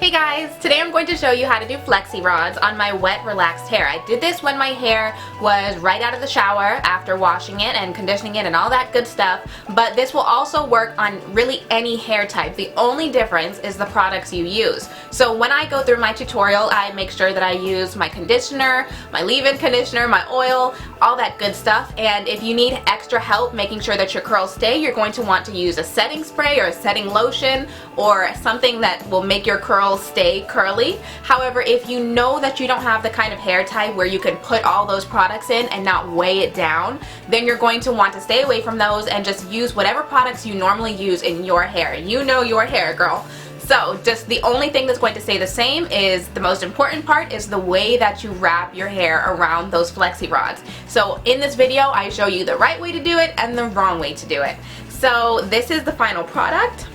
Hey guys, today I'm going to show you how to do flexi rods on my wet, relaxed hair. I did this when my hair was right out of the shower after washing it and conditioning it and all that good stuff, but this will also work on really any hair type. The only difference is the products you use. So when I go through my tutorial, I make sure that I use my conditioner, my leave-in conditioner, my oil, all that good stuff, and if you need extra help making sure that your curls stay, you're going to want to use a setting spray or a setting lotion or something that will make your curls stay curly. However, if you know that you don't have the kind of hair type where you can put all those products in and not weigh it down, then you're going to want to stay away from those and just use whatever products you normally use in your hair. You know your hair, girl. So just the only thing that's going to stay the same is the most important part is the way that you wrap your hair around those flexi rods. So in this video I show you the right way to do it and the wrong way to do it. So this is the final product.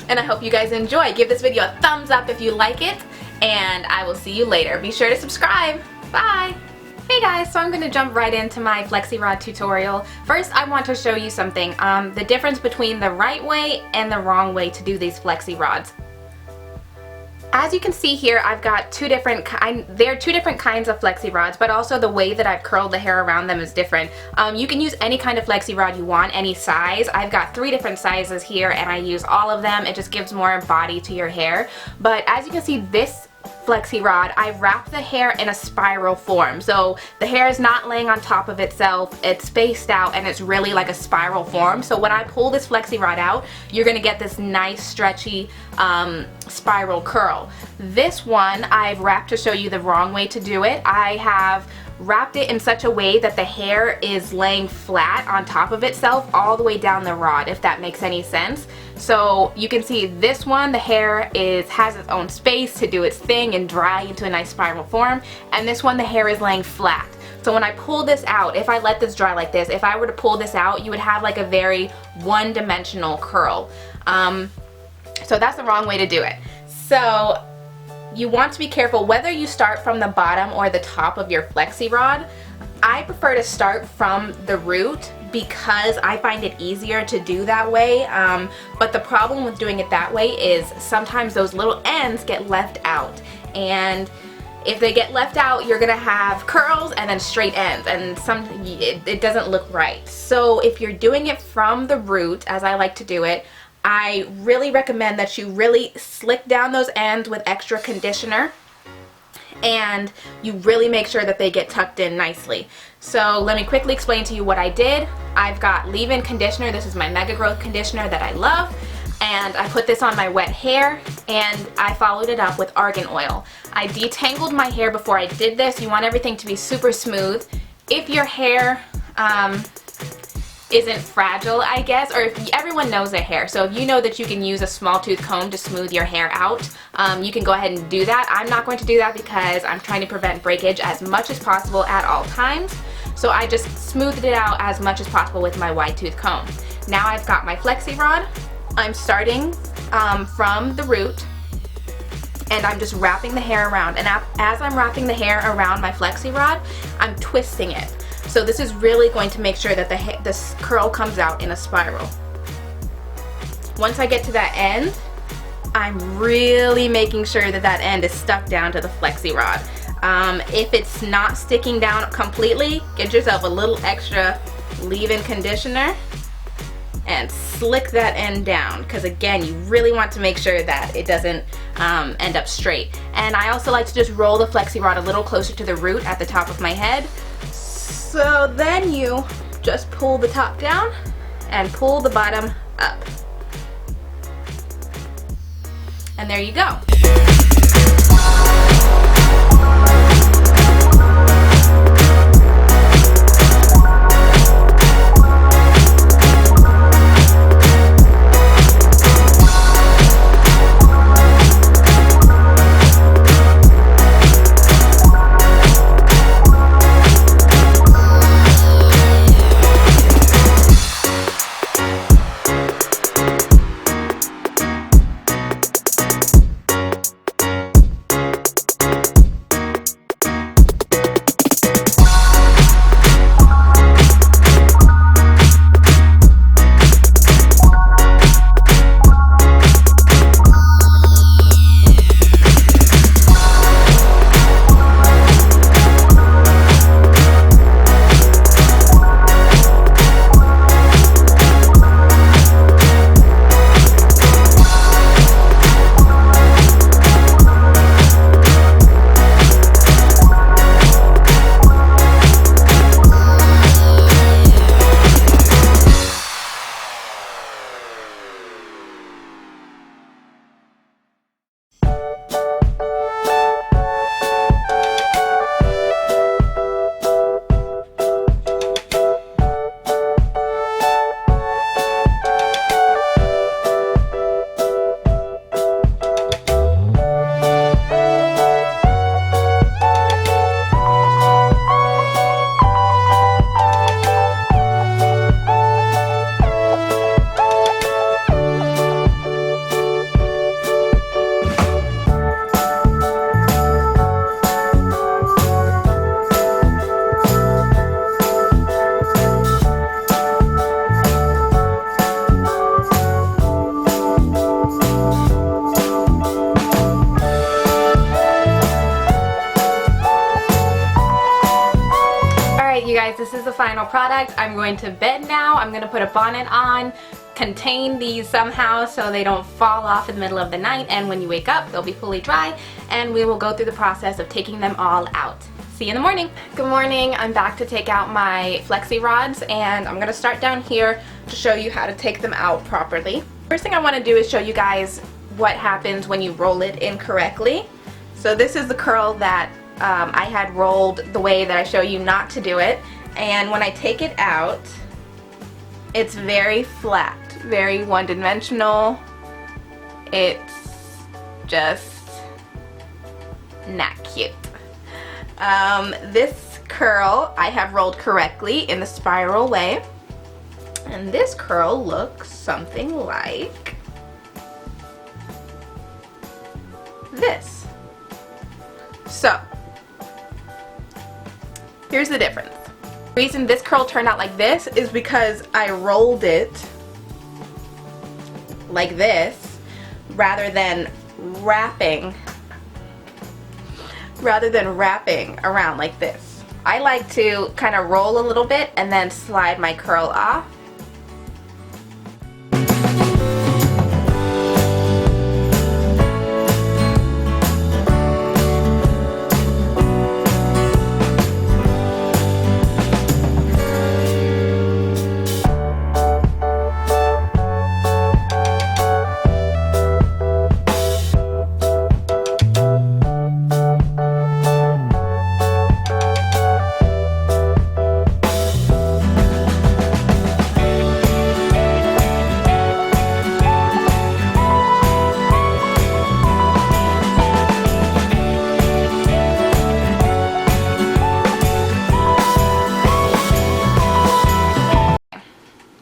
And I hope you guys enjoy. Give this video a thumbs up if you like it, and I will see you later. Be sure to subscribe. Bye! Hey guys, so I'm going to jump right into my flexi rod tutorial. First, I want to show you something, the difference between the right way and the wrong way to do these flexi rods. As you can see here, I've got two different kinds of flexi rods, but also the way that I've curled the hair around them is different. You can use any kind of flexi rod you want, any size. I've got 3 different sizes here and I use all of them. It just gives more body to your hair. But as you can see, this flexi rod, I wrap the hair in a spiral form. So the hair is not laying on top of itself, it's spaced out and it's really like a spiral form. So when I pull this flexi rod out, you're gonna get this nice stretchy spiral curl. This one I've wrapped to show you the wrong way to do it. I have wrapped it in such a way that the hair is laying flat on top of itself all the way down the rod, if that makes any sense. So you can see this one, the hair has its own space to do its thing and dry into a nice spiral form, and this one the hair is laying flat. So when I pull this out, if I let this dry like this, if I were to pull this out, you would have like a very one-dimensional curl. So that's the wrong way to do it. So you want to be careful whether you start from the bottom or the top of your flexi rod. I prefer to start from the root because I find it easier to do that way, but the problem with doing it that way is sometimes those little ends get left out, and if they get left out you're gonna have curls and then straight ends, and it doesn't look right. So if you're doing it from the root, as I like to do it, I really recommend that you really slick down those ends with extra conditioner and you really make sure that they get tucked in nicely. So let me quickly explain to you what I did. I've got leave-in conditioner. This is my Mega Growth conditioner that I love, and I put this on my wet hair and I followed it up with argan oil. I detangled my hair before I did this. You want everything to be super smooth. If your hair isn't fragile, I guess, or if everyone knows their hair, so if you know that you can use a small tooth comb to smooth your hair out, you can go ahead and do that. I'm not going to do that because I'm trying to prevent breakage as much as possible at all times, so I just smoothed it out as much as possible with my wide tooth comb. Now I've got my flexi rod. I'm starting from the root and I'm just wrapping the hair around, and as I'm wrapping the hair around my flexi rod, I'm twisting it. So this is really going to make sure that this curl comes out in a spiral. Once I get to that end, I'm really making sure that that end is stuck down to the flexi rod. If it's not sticking down completely, get yourself a little extra leave-in conditioner and slick that end down, because again, you really want to make sure that it doesn't end up straight. And I also like to just roll the flexi rod a little closer to the root at the top of my head. So then you just pull the top down and pull the bottom up. And there you go. guys, this is the final product. I'm going to bed now. I'm going to put a bonnet on, contain these somehow so they don't fall off in the middle of the night, and when you wake up they'll be fully dry, and we will go through the process of taking them all out. See you in the morning. Good morning. I'm back to take out my Flexi Rods, and I'm going to start down here to show you how to take them out properly. First thing I want to do is show you guys what happens when you roll it incorrectly. So this is the curl that I had rolled the way that I show you not to do it, and when I take it out, it's very flat, very one-dimensional. It's just not cute. This curl I have rolled correctly in the spiral way, and this curl looks something like this. So here's the difference. The reason this curl turned out like this is because I rolled it like this rather than wrapping around like this. I like to kind of roll a little bit and then slide my curl off.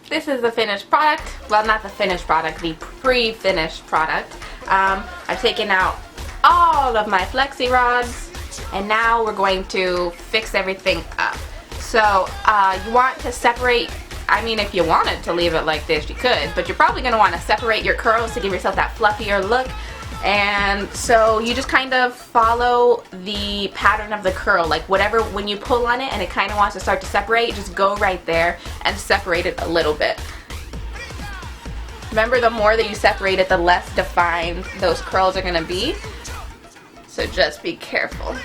This is the finished product. Well, not the finished product, the pre-finished product. I've taken out all of my Flexi Rods, and now we're going to fix everything up. So you want to separate, I mean, if you wanted to leave it like this, you could, but you're probably going to want to separate your curls to give yourself that fluffier look. And so you just kind of follow the pattern of the curl, like whatever, when you pull on it and it kind of wants to start to separate, just go right there and separate it a little bit. Remember, the more that you separate it, the less defined those curls are going to be, so just be careful.